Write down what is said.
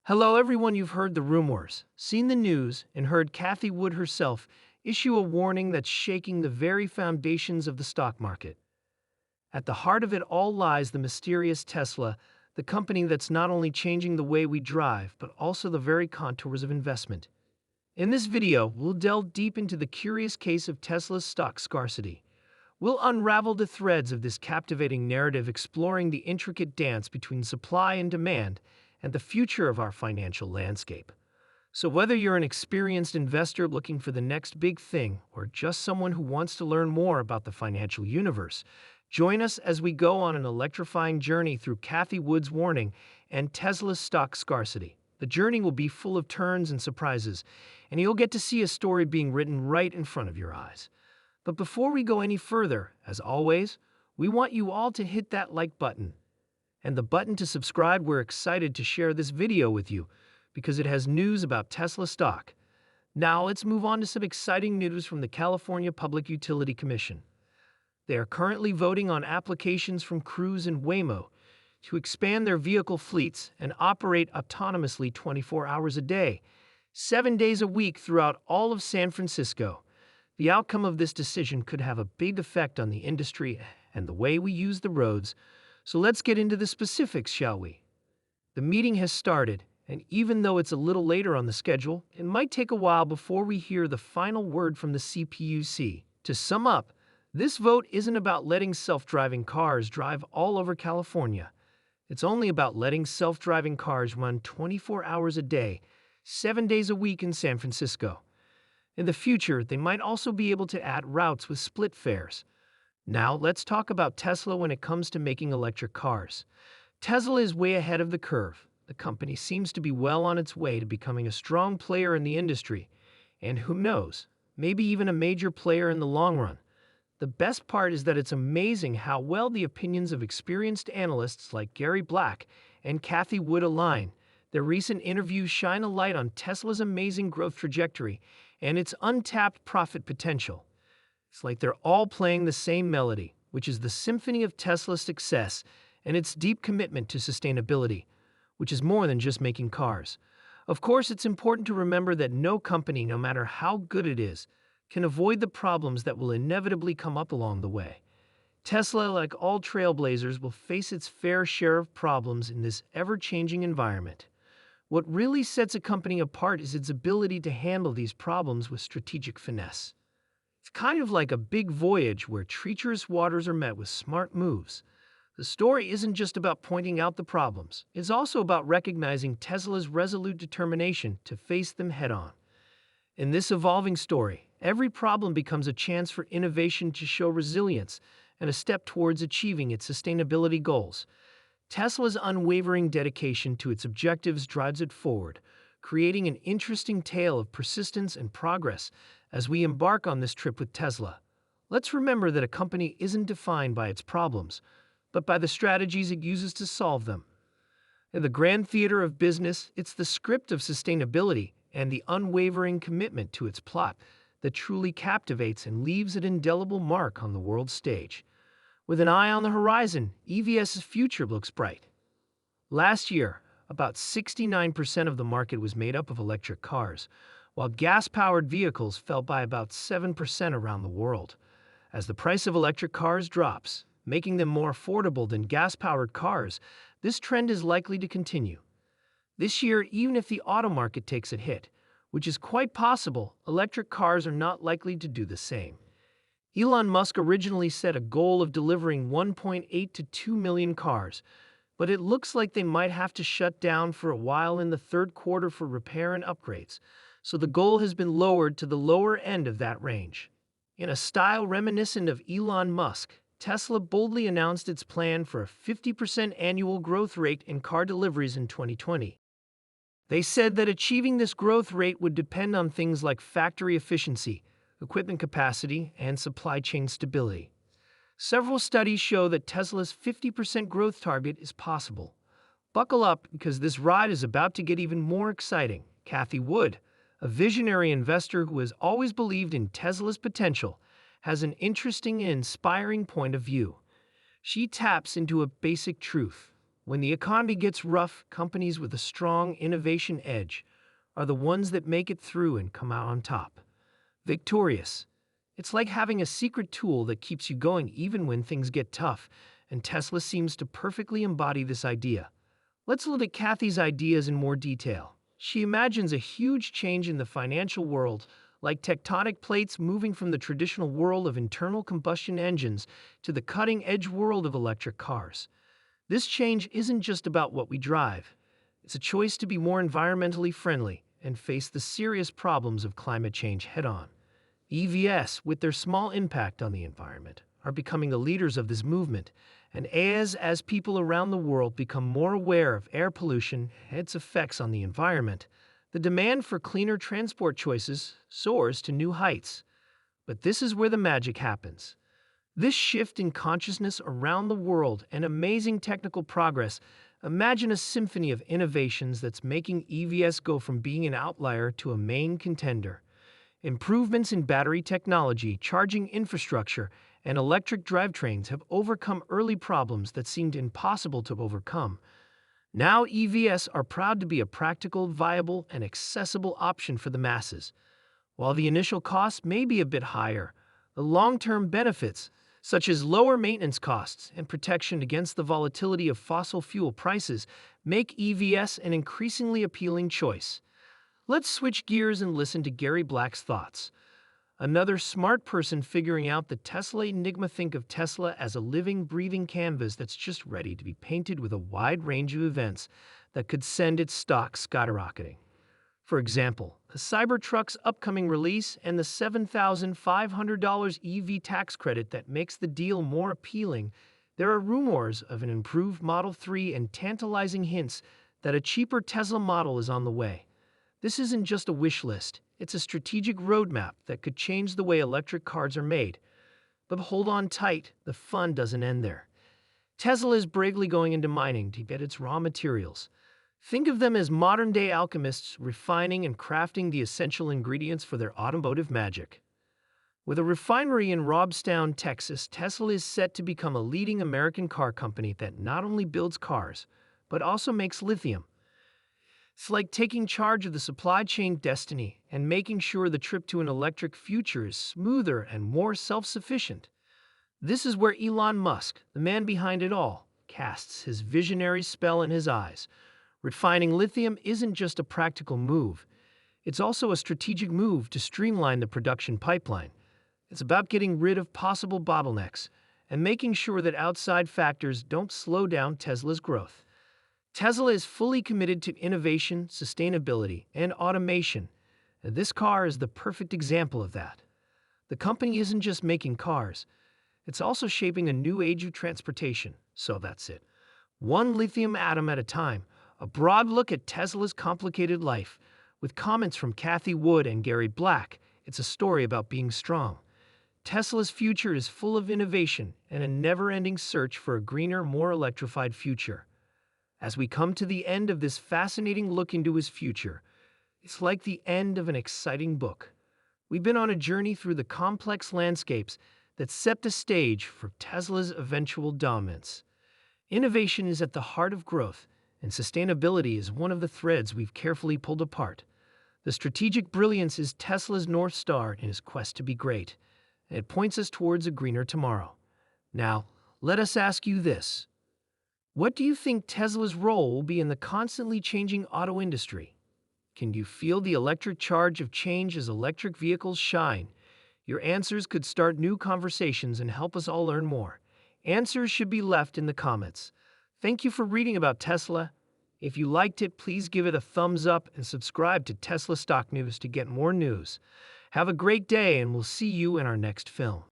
Hello, everyone. You've heard the rumors, seen the news, and heard Cathie Wood herself issue a warning that's shaking the very foundations of the stock market. At the heart of it all lies the mysterious Tesla, the company that's not only changing the way we drive, but also the very contours of investment. In this video, we'll delve deep into the curious case of Tesla's stock scarcity. We'll unravel the threads of this captivating narrative, exploring the intricate dance between supply and demand and the future of our financial landscape. So whether you're an experienced investor looking for the next big thing or just someone who wants to learn more about the financial universe, join us as we go on an electrifying journey through Cathie Wood's warning and Tesla's stock scarcity. The journey will be full of turns and surprises, and you'll get to see a story being written right in front of your eyes. But before we go any further, as always, we want you all to hit that like button and the button to subscribe. We're excited to share this video with you because it has news about Tesla stock. Now let's move on to some exciting news from the California Public Utility Commission. They are currently voting on applications from Cruise and Waymo to expand their vehicle fleets and operate autonomously 24 hours a day, 7 days a week throughout all of San Francisco. The outcome of this decision could have a big effect on the industry and the way we use the roads. So let's get into the specifics, shall we? The meeting has started, and even though it's a little later on the schedule, it might take a while before we hear the final word from the CPUC. To sum up, this vote isn't about letting self-driving cars drive all over California. It's only about letting self-driving cars run 24 hours a day, 7 days a week in San Francisco. In the future, they might also be able to add routes with split fares. Now, let's talk about Tesla when it comes to making electric cars. Tesla is way ahead of the curve. The company seems to be well on its way to becoming a strong player in the industry, and who knows, maybe even a major player in the long run. The best part is that it's amazing how well the opinions of experienced analysts like Gary Black and Cathie Wood align. Their recent interviews shine a light on Tesla's amazing growth trajectory and its untapped profit potential. It's like they're all playing the same melody, which is the symphony of Tesla's success and its deep commitment to sustainability, which is more than just making cars. Of course, it's important to remember that no company, no matter how good it is, can avoid the problems that will inevitably come up along the way. Tesla, like all trailblazers, will face its fair share of problems in this ever-changing environment. What really sets a company apart is its ability to handle these problems with strategic finesse. It's kind of like a big voyage where treacherous waters are met with smart moves. The story isn't just about pointing out the problems. It's also about recognizing Tesla's resolute determination to face them head-on. In this evolving story, every problem becomes a chance for innovation to show resilience and a step towards achieving its sustainability goals. Tesla's unwavering dedication to its objectives drives it forward, creating an interesting tale of persistence and progress as we embark on this trip with Tesla. Let's remember that a company isn't defined by its problems, but by the strategies it uses to solve them. In the grand theater of business, it's the script of sustainability and the unwavering commitment to its plot that truly captivates and leaves an indelible mark on the world stage. With an eye on the horizon, EVS's future looks bright. Last year, about 69% of the market was made up of electric cars, while gas-powered vehicles fell by about 7% around the world. As the price of electric cars drops, making them more affordable than gas-powered cars, this trend is likely to continue. This year, even if the auto market takes a hit, which is quite possible, electric cars are not likely to do the same. Elon Musk originally set a goal of delivering 1.8 to 2 million cars, but it looks like they might have to shut down for a while in the third quarter for repair and upgrades, so the goal has been lowered to the lower end of that range. In a style reminiscent of Elon Musk, Tesla boldly announced its plan for a 50% annual growth rate in car deliveries in 2020. They said that achieving this growth rate would depend on things like factory efficiency, equipment capacity, and supply chain stability. Several studies show that Tesla's 50% growth target is possible. Buckle up, because this ride is about to get even more exciting. Cathie Wood, a visionary investor who has always believed in Tesla's potential, has an interesting and inspiring point of view. She taps into a basic truth. When the economy gets rough, companies with a strong innovation edge are the ones that make it through and come out on top. Victorious. It's like having a secret tool that keeps you going even when things get tough, and Tesla seems to perfectly embody this idea. Let's look at Cathie's ideas in more detail. She imagines a huge change in the financial world, like tectonic plates moving from the traditional world of internal combustion engines to the cutting-edge world of electric cars. This change isn't just about what we drive. It's a choice to be more environmentally friendly and face the serious problems of climate change head-on. EVs, with their small impact on the environment, are becoming the leaders of this movement, and as people around the world become more aware of air pollution and its effects on the environment, the demand for cleaner transport choices soars to new heights. But this is where the magic happens. This shift in consciousness around the world and amazing technical progress, imagine a symphony of innovations that's making EVs go from being an outlier to a main contender. Improvements in battery technology, charging infrastructure, and electric drivetrains have overcome early problems that seemed impossible to overcome. Now EVs are proud to be a practical, viable, and accessible option for the masses. While the initial costs may be a bit higher, the long-term benefits, such as lower maintenance costs and protection against the volatility of fossil fuel prices, make EVs an increasingly appealing choice. Let's switch gears and listen to Gary Black's thoughts. Another smart person figuring out the Tesla enigma. Think of Tesla as a living, breathing canvas that's just ready to be painted with a wide range of events that could send its stock skyrocketing. For example, the Cybertruck's upcoming release and the $7,500 EV tax credit that makes the deal more appealing. There are rumors of an improved Model 3 and tantalizing hints that a cheaper Tesla model is on the way. This isn't just a wish list, it's a strategic roadmap that could change the way electric cars are made. But hold on tight, the fun doesn't end there. Tesla is bravely going into mining to get its raw materials. Think of them as modern-day alchemists refining and crafting the essential ingredients for their automotive magic. With a refinery in Robstown, Texas, Tesla is set to become a leading American car company that not only builds cars, but also makes lithium. It's like taking charge of the supply chain destiny and making sure the trip to an electric future is smoother and more self-sufficient. This is where Elon Musk, the man behind it all, casts his visionary spell in his eyes. Refining lithium isn't just a practical move. It's also a strategic move to streamline the production pipeline. It's about getting rid of possible bottlenecks and making sure that outside factors don't slow down Tesla's growth. Tesla is fully committed to innovation, sustainability, and automation, and this car is the perfect example of that. The company isn't just making cars, it's also shaping a new age of transportation, so that's it. One lithium atom at a time, a broad look at Tesla's complicated life. With comments from Cathie Wood and Gary Black, it's a story about being strong. Tesla's future is full of innovation and a never-ending search for a greener, more electrified future. As we come to the end of this fascinating look into his future, it's like the end of an exciting book. We've been on a journey through the complex landscapes that set the stage for Tesla's eventual dominance. Innovation is at the heart of growth, and sustainability is one of the threads we've carefully pulled apart. The strategic brilliance is Tesla's North Star in his quest to be great, and it points us towards a greener tomorrow. Now, let us ask you this. What do you think Tesla's role will be in the constantly changing auto industry? Can you feel the electric charge of change as electric vehicles shine? Your answers could start new conversations and help us all learn more. Answers should be left in the comments. Thank you for reading about Tesla. If you liked it, please give it a thumbs up and subscribe to Tesla Stock News to get more news. Have a great day, and we'll see you in our next film.